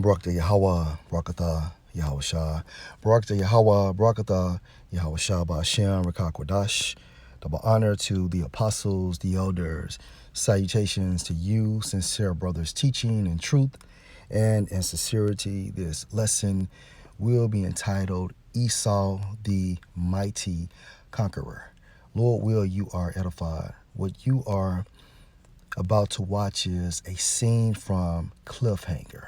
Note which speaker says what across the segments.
Speaker 1: Barakatah Yahweh, Barakatah Yahweh Shah, Barakatah Yahweh, Barakatah Yahweh Shah, Ba'ashem, Rakakwadash. Double honor to the apostles, the elders. Salutations to you, sincere brothers, teaching in truth and in sincerity. This lesson will be entitled Esau the Mighty Conqueror. Lord, will you are edified. What you are about to watch is a scene from Cliffhanger.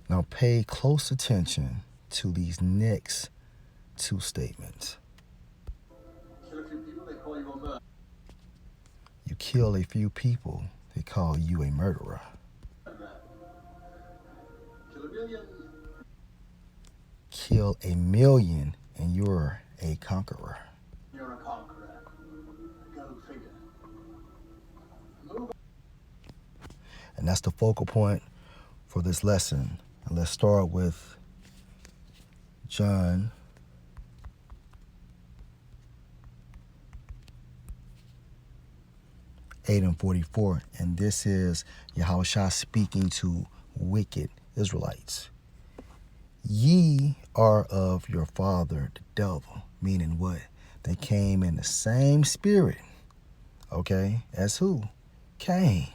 Speaker 1: Now pay close attention to these next two statements. You kill a few people, they call you a murderer. Kill a million, and you're a conqueror.
Speaker 2: You're a conqueror. Go figure.
Speaker 1: And that's the focal point for this lesson. And let's start with John 8:44. And this is Yahushua speaking to wicked Israelites. Ye are of your father, the devil. Meaning what? They came in the same spirit, okay, as who? Cain.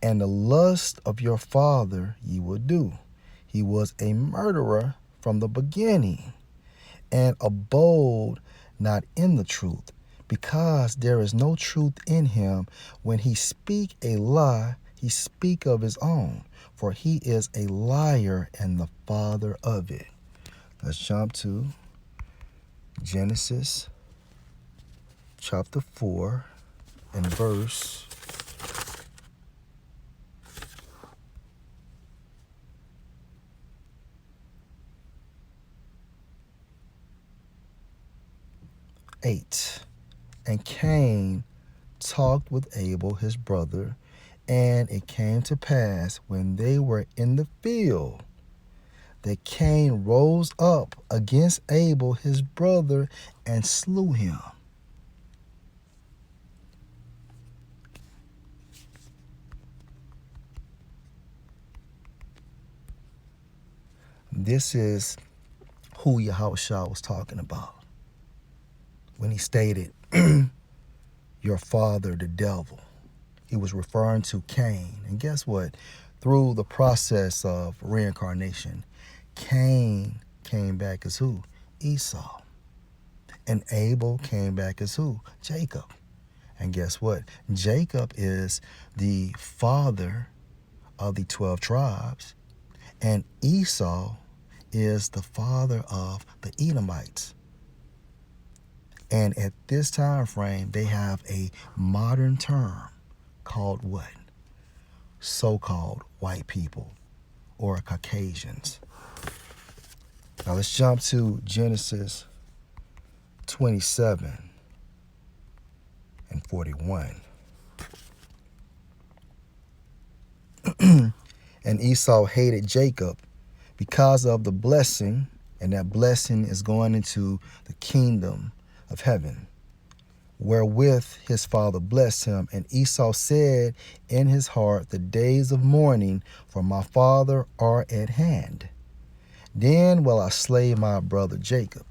Speaker 1: And the lust of your father ye will do. He was a murderer from the beginning, and abode not in the truth, because there is no truth in him. When he speak a lie, he speak of his own, for he is a liar and the father of it. Let's jump to Genesis chapter 4 and verse 8. And Cain talked with Abel his brother, and it came to pass when they were in the field that Cain rose up against Abel his brother and slew him. This is who Yahushua was talking about when he stated, your father, the devil. He was referring to Cain. And guess what? Through the process of reincarnation, Cain came back as who? Esau. And Abel came back as who? Jacob. And guess what? Jacob is the father of the 12 tribes, and Esau is the father of the Edomites. And at this time frame, they have a modern term called what? So-called white people or Caucasians. Now let's jump to Genesis 27 and 41. And Esau hated Jacob because of the blessing, and that blessing is going into the kingdom of heaven, wherewith his father blessed him. And Esau said in his heart, the days of mourning for my father are at hand. Then will I slay my brother Jacob.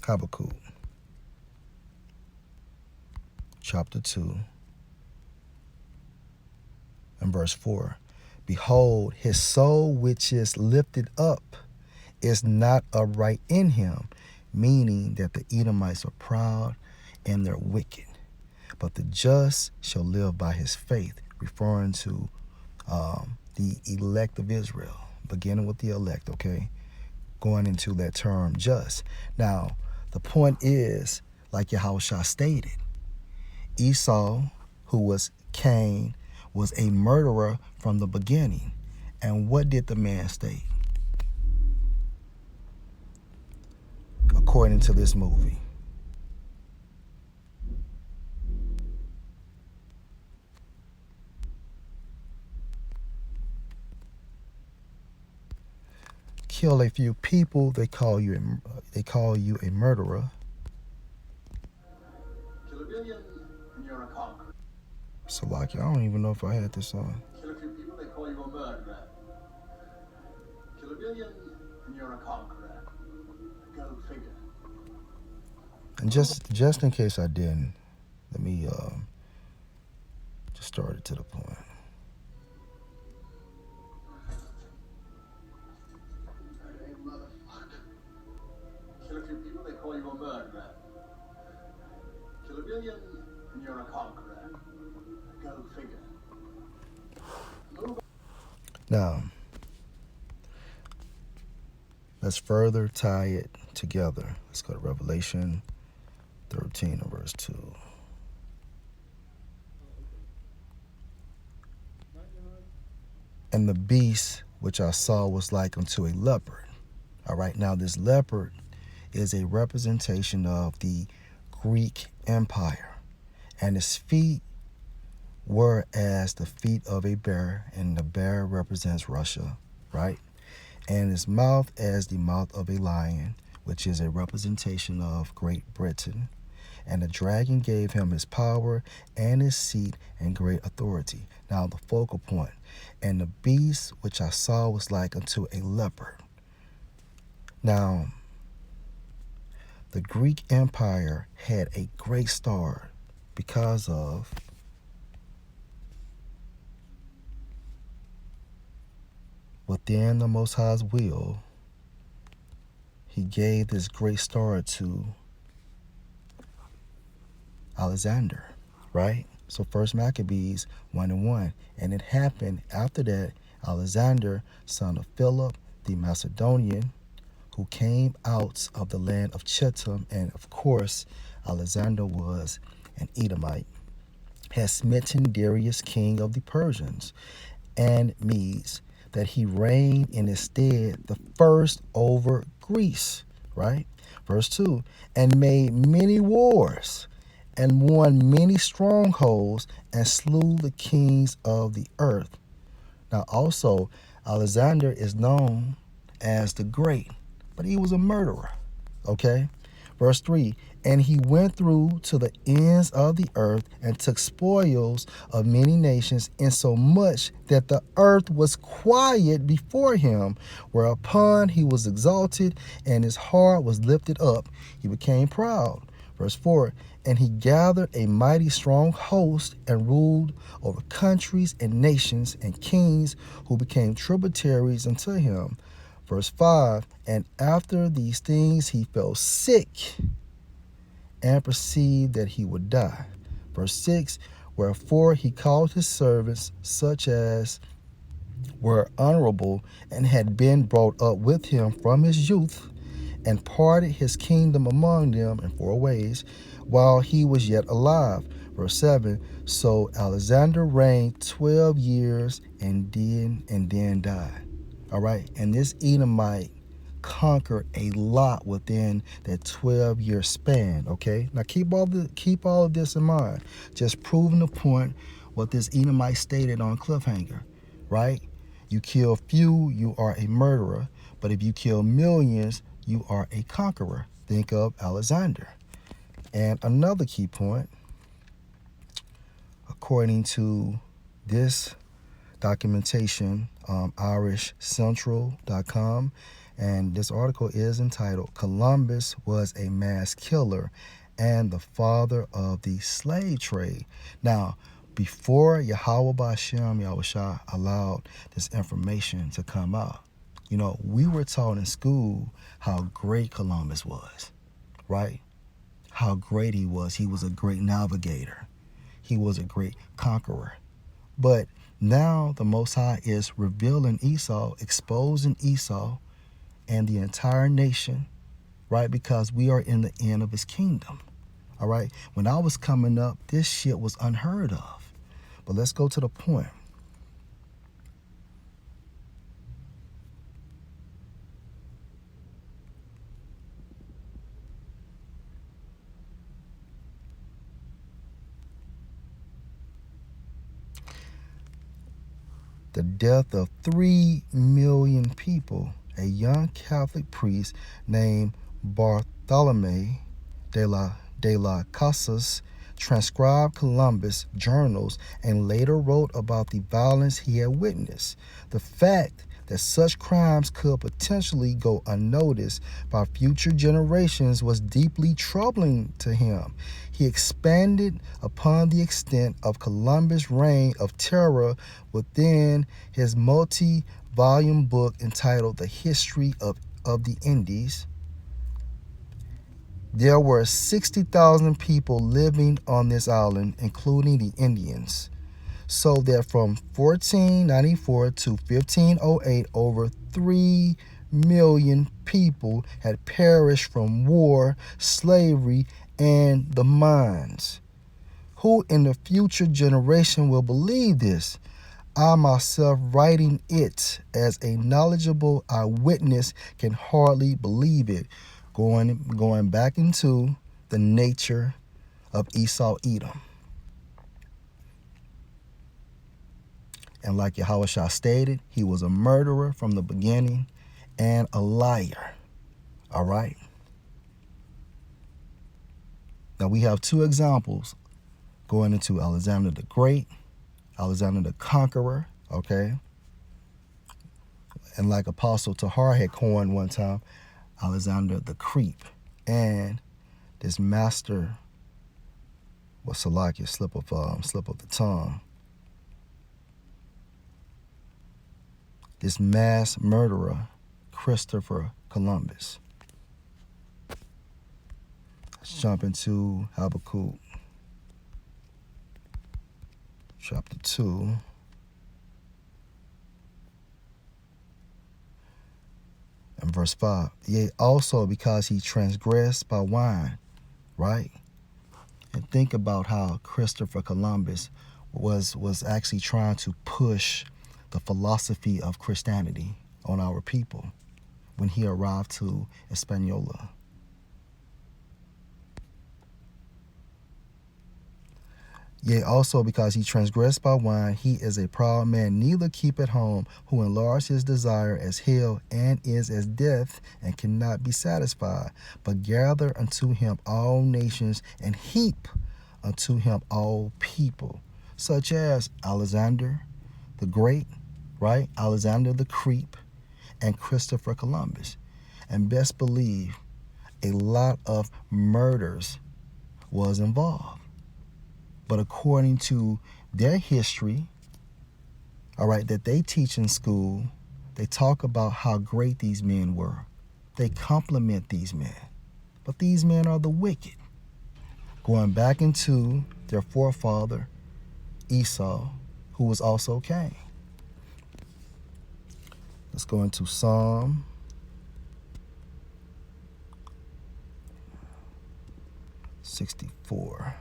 Speaker 1: Habakkuk chapter 2 and verse 4. Behold, his soul which is lifted up is not upright in him, meaning that the Edomites are proud and they're wicked. But the just shall live by his faith, referring to the elect of Israel, beginning with the elect, okay? Going into that term just. Now, the point is, like Yahushua stated, Esau, who was Cain, was a murderer from the beginning. And what did the man state? According to this movie. Kill a few people, they call you a murderer.
Speaker 2: Kill a billion, and you're a conqueror.
Speaker 1: Salaki, I don't even know if I had this on.
Speaker 2: Kill a few people, they call you a murderer. Kill a billion, and you're a conqueror. Go figure.
Speaker 1: And just in case I didn't, let me just start it to the point.
Speaker 2: Hey, motherfucker. Kill a few people, they call you a murderer. Kill a billion, and you're a conqueror. Go figure. Move.
Speaker 1: Now, let's further tie it together. Let's go to Revelation 13 and verse 2. And the beast which I saw was like unto a leopard. All right, now this leopard is a representation of the Greek Empire. And his feet were as the feet of a bear, and the bear represents Russia, right? And his mouth as the mouth of a lion, which is a representation of Great Britain. And the dragon gave him his power and his seat and great authority. Now the focal point. And the beast which I saw was like unto a leopard. Now, the Greek Empire had a great start because of within the Most High's will, he gave this great start to Alexander, right? So First Maccabees 1:1. And it happened after that, Alexander, son of Philip the Macedonian, who came out of the land of Chittim, and of course, Alexander was an Edomite, had smitten Darius, king of the Persians and Medes, that he reigned in his stead the first over Greece, right? Verse 2, and made many wars, and won many strongholds, and slew the kings of the earth. Now also, Alexander is known as the Great, but he was a murderer, okay? Verse 3, and he went through to the ends of the earth and took spoils of many nations, insomuch that the earth was quiet before him, whereupon he was exalted and his heart was lifted up. He became proud. Verse 4, and he gathered a mighty strong host and ruled over countries and nations and kings who became tributaries unto him. Verse 5, and after these things he fell sick and perceived that he would die. Verse 6, wherefore he called his servants, such as were honorable and had been brought up with him from his youth, and parted his kingdom among them in 4 ways, while he was yet alive. Verse 7, so Alexander reigned 12 years and then died. All right, and this Edomite conquered a lot within that 12-year span. Okay, now keep all of this in mind. Just proving the point what this Edomite stated on Cliffhanger, right? You kill few, you are a murderer, but if you kill millions, you are a conqueror. Think of Alexander. And another key point, according to this documentation, irishcentral.com, and this article is entitled Columbus was a mass killer and the father of the slave trade. Now, before Yahweh Ba'Shem Yahushua allowed this information to come out, you know, we were taught in school how great Columbus was, right? How great he was. He was a great navigator. He was a great conqueror. But now the Most High is revealing Esau, exposing Esau and the entire nation, right? Because we are in the end of his kingdom, all right? When I was coming up, this shit was unheard of. But let's go to the point. the death of 3 million people, a young Catholic priest named Bartolome de la Casas transcribed Columbus' journals and later wrote about the violence he had witnessed. The fact that such crimes could potentially go unnoticed by future generations was deeply troubling to him. He expanded upon the extent of Columbus' reign of terror within his multi-volume book entitled The History of the Indies. There were 60,000 people living on this island, including the Indians, so that from 1494 to 1508, over 3 million people had perished from war, slavery, and the mines. Who in the future generation will believe this? I myself, writing it as a knowledgeable eyewitness, can hardly believe it. Going back into the nature of Esau Edom. And like Yahushua stated, he was a murderer from the beginning and a liar. All right? Now we have two examples going into Alexander the Great, Alexander the Conqueror, okay? And like Apostle Tahar had coined one time, Alexander the Creep. And this master was Salakia, slip of the tongue. This mass murderer, Christopher Columbus. Let's jump into Habakkuk chapter 2. And verse 5. Yea, also because he transgressed by wine, right? And think about how Christopher Columbus was actually trying to push the philosophy of Christianity on our people when he arrived to Hispaniola. Yea, also because he transgressed by wine, he is a proud man, neither keep at home, who enlarged his desire as hell, and is as death, and cannot be satisfied, but gather unto him all nations, and heap unto him all people, such as Alexander the Great, right? Alexander the Creep, and Christopher Columbus. And best believe a lot of murders was involved. But according to their history, all right, that they teach in school, they talk about how great these men were. They compliment these men. But these men are the wicked. Going back into their forefather, Esau, who was also Cain. Let's go into Psalm 64.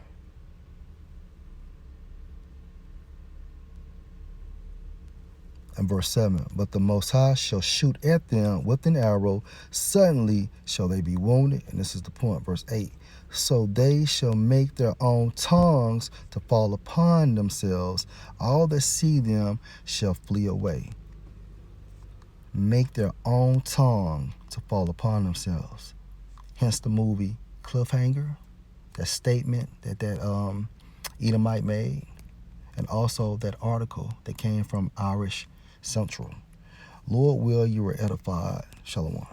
Speaker 1: And verse 7, but the Most High shall shoot at them with an arrow, suddenly shall they be wounded. And this is the point, verse 8. So they shall make their own tongues to fall upon themselves. All that see them shall flee away. Make their own tongue to fall upon themselves. Hence the movie Cliffhanger, that statement that Edomite made, and also that article that came from Irish Central. Lord will you were edified. Shalom.